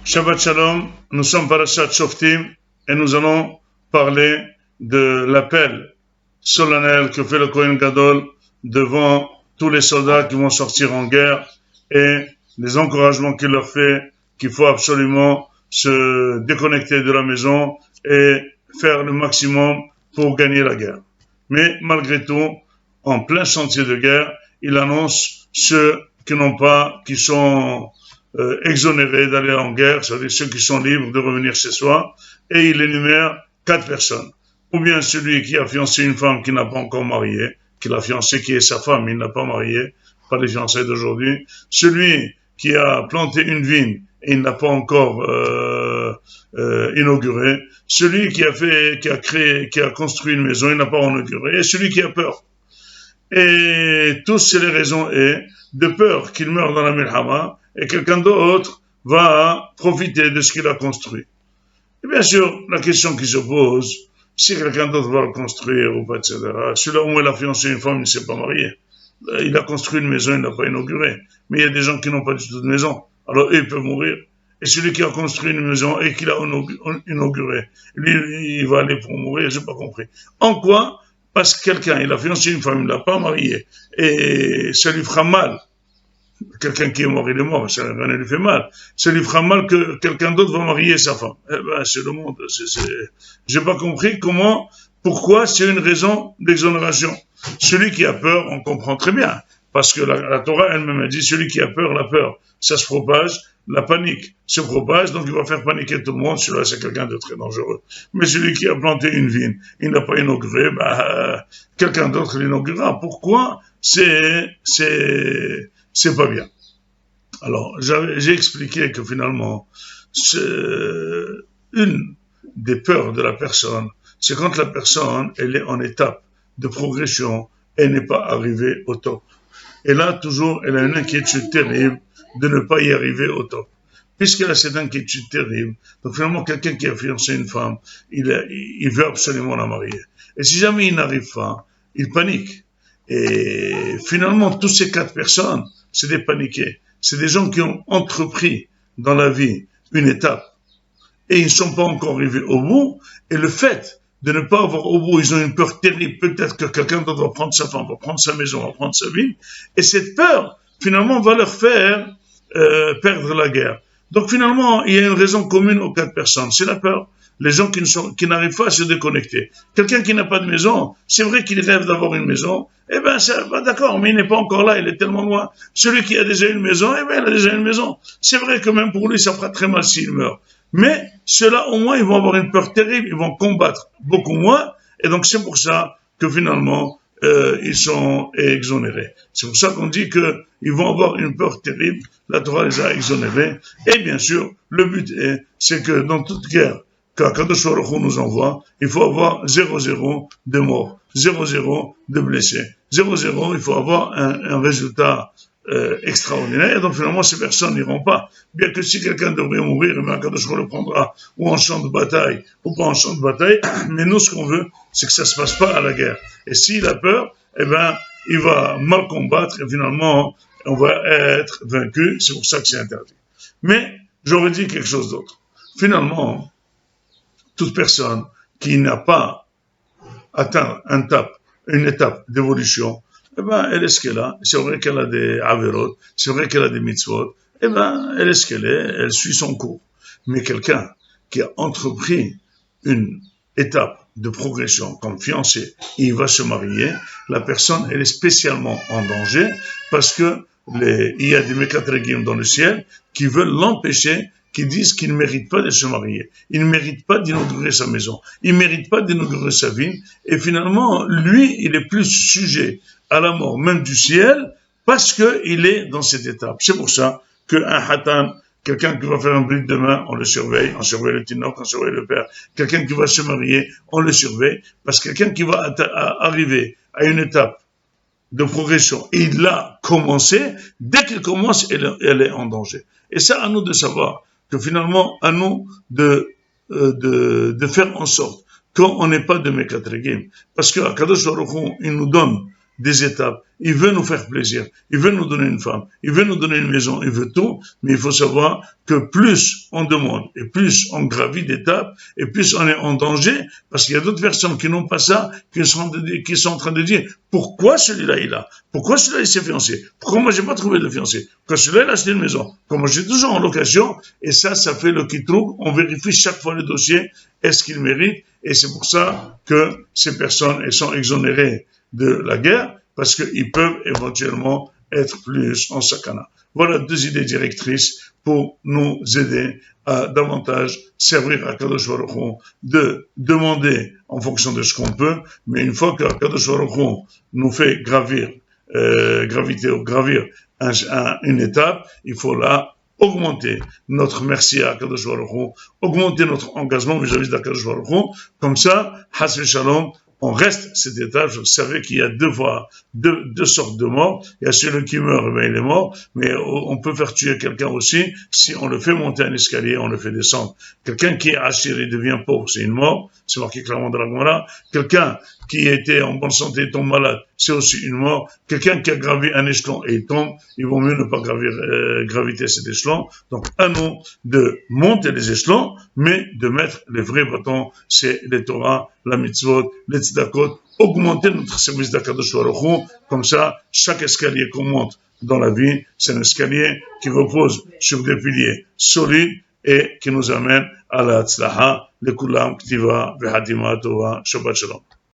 Shabbat Shalom, nous sommes Parashat Shoftim et nous allons parler de l'appel solennel que fait le Kohen Gadol devant tous les soldats qui vont sortir en guerre et les encouragements qu'il leur fait qu'il faut absolument se déconnecter de la maison et faire le maximum pour gagner la guerre. Mais malgré tout, en plein chantier de guerre, il annonce ceux qui sont exonérés d'aller en guerre, c'est-à-dire ceux qui sont libres de revenir chez soi, et il énumère 4 personnes. Ou bien celui qui a fiancé une femme qui n'a pas encore marié, qui l'a fiancé qui est sa femme, il n'a pas marié, pas les fiancés d'aujourd'hui. Celui qui a planté une vigne et il n'a pas encore inauguré. Celui qui a construit une maison, il n'a pas inauguré. Et celui qui a peur. Et tous c'est les raisons de peur qu'il meure dans la milhama et quelqu'un d'autre va profiter de ce qu'il a construit. Et bien sûr, la question qui se pose, si quelqu'un d'autre va le construire ou pas, etc. Celui-là où il a fiancé une femme, il ne s'est pas marié. Il a construit une maison, il n'a pas inauguré. Mais il y a des gens qui n'ont pas du tout de maison. Alors eux, ils peuvent mourir. Et celui qui a construit une maison et qui l'a inauguré, lui, il va aller pour mourir, j'ai pas compris. En quoi? Parce que quelqu'un, il a fiancé une femme, il l'a pas marié, et ça lui fera mal. Quelqu'un qui est mort, il est mort, ça lui fait mal. Ça lui fera mal que quelqu'un d'autre va marier sa femme. Eh ben, c'est le monde. J'ai pas compris pourquoi c'est une raison d'exonération. Celui qui a peur, on comprend très bien. Parce que la Torah elle-même a dit, celui qui a peur, la peur, ça se propage, la panique se propage, donc il va faire paniquer tout le monde, celui-là c'est quelqu'un de très dangereux. Mais celui qui a planté une vigne, il n'a pas inauguré, quelqu'un d'autre l'inaugurera. Pourquoi? C'est pas bien. Alors, j'ai expliqué que finalement, une des peurs de la personne, c'est quand la personne, elle est en étape de progression, elle n'est pas arrivée au top. Et là, toujours, elle a une inquiétude terrible de ne pas y arriver au top. Puisqu'elle a cette inquiétude terrible, donc finalement, quelqu'un qui a fiancé une femme, il veut absolument la marier. Et si jamais il n'arrive pas, il panique. Et finalement, toutes ces 4 personnes, c'est des paniqués. C'est des gens qui ont entrepris dans la vie une étape et ils ne sont pas encore arrivés au bout. Et le fait de ne pas avoir au bout, ils ont une peur terrible. Peut-être que quelqu'un d'autre va prendre sa femme, va prendre sa maison, va prendre sa vie. Et cette peur, finalement, va leur faire perdre la guerre. Donc finalement, il y a une raison commune aux 4 personnes, c'est la peur. Les gens qui n'arrivent pas à se déconnecter. Quelqu'un qui n'a pas de maison, c'est vrai qu'il rêve d'avoir une maison, eh ben, d'accord, mais il n'est pas encore là, il est tellement loin. Celui qui a déjà une maison, eh ben, il a déjà une maison. C'est vrai que même pour lui, ça fera très mal s'il meurt. Mais ceux-là, au moins, ils vont avoir une peur terrible, ils vont combattre beaucoup moins, et donc c'est pour ça que finalement, ils sont exonérés. C'est pour ça qu'on dit qu'ils vont avoir une peur terrible, la Torah les a exonérés, et bien sûr, le but c'est que dans toute guerre, qu'Akadosh Baruch Hu nous envoie, il faut avoir 0,0 de morts, 0,0 de blessés, 0,0, il faut avoir un résultat extraordinaire, et donc finalement ces personnes n'iront pas. Bien que si quelqu'un devrait mourir, Akadosh Baruch Hu le prendra, ou en champ de bataille, ou pas en champ de bataille, mais nous ce qu'on veut, c'est que ça se passe pas à la guerre. Et s'il a peur, eh ben, il va mal combattre, et finalement, on va être vaincu, c'est pour ça que c'est interdit. Mais, j'aurais dit quelque chose d'autre. Finalement, toute personne qui n'a pas atteint une étape d'évolution, eh ben, elle est ce qu'elle a. C'est vrai qu'elle a des averot, c'est vrai qu'elle a des mitzvot, eh ben, elle est ce qu'elle est, elle suit son cours. Mais quelqu'un qui a entrepris une étape de progression comme fiancé, il va se marier, la personne, elle est spécialement en danger parce que il y a des mekatregim dans le ciel qui veulent l'empêcher, qui disent qu'il ne mérite pas de se marier, il ne mérite pas d'inaugurer sa maison, il ne mérite pas d'inaugurer sa vie, et finalement, lui, il est plus sujet à la mort même du ciel parce qu'il est dans cette étape. C'est pour ça qu'un hatan, quelqu'un qui va faire un brit demain, on surveille le tinoc, on surveille le père. Quelqu'un qui va se marier, on le surveille, parce que quelqu'un qui va arriver à une étape de progression, et il l'a commencé, dès qu'il commence, elle est en danger. Et ça, à nous de savoir que finalement, à nous de faire en sorte qu'on n'ait pas de mekatregim. Parce que Akadosh Baruch Hu, il nous donne des étapes. Il veut nous faire plaisir. Il veut nous donner une femme. Il veut nous donner une maison. Il veut tout. Mais il faut savoir que plus on demande et plus on gravit d'étapes et plus on est en danger parce qu'il y a d'autres personnes qui n'ont pas ça, qui sont en train de dire pourquoi celui-là il a? Pourquoi celui-là il s'est fiancé? Pourquoi moi j'ai pas trouvé de fiancé? Pourquoi celui-là il a acheté une maison? Pourquoi moi j'ai toujours en location? Et ça fait le qui-trouve. On vérifie chaque fois le dossier. Est-ce qu'il mérite? Et c'est pour ça que ces personnes elles sont exonérées de la guerre parce qu'ils peuvent éventuellement être plus en sakana. Voilà 2 idées directrices pour nous aider à davantage servir à Kadosh Baruch Hu, de demander en fonction de ce qu'on peut, mais une fois que Kadosh Baruch Hu nous fait gravir une étape, il faut là augmenter notre merci à Kadosh Baruch Hu, augmenter notre engagement vis-à-vis de Kadosh Baruch Hu, comme ça, Has Shalom, on reste cet état. Je savais qu'il y a deux sortes de morts. Il y a celui qui meurt, ben il est mort, mais on peut faire tuer quelqu'un aussi si on le fait monter un escalier, on le fait descendre. Quelqu'un qui est assuré et devient pauvre, c'est une mort, c'est marqué clairement dans la Gemara. Quelqu'un qui était en bonne santé et tombe malade, c'est aussi une mort. Quelqu'un qui a gravi un échelon et il tombe, il vaut mieux ne pas graviter cet échelon. Donc, à nous de monter les échelons, mais de mettre les vrais bâtons, c'est les Torah, la mitzvot, les tzedakot, augmenter notre service d'Akadosh Baruch Hu. Comme ça, chaque escalier qu'on monte dans la vie, c'est un escalier qui repose sur des piliers solides et qui nous amène à la tzlaha, le kulam, ktiva, vehadima, tova, Shabbat Shalom.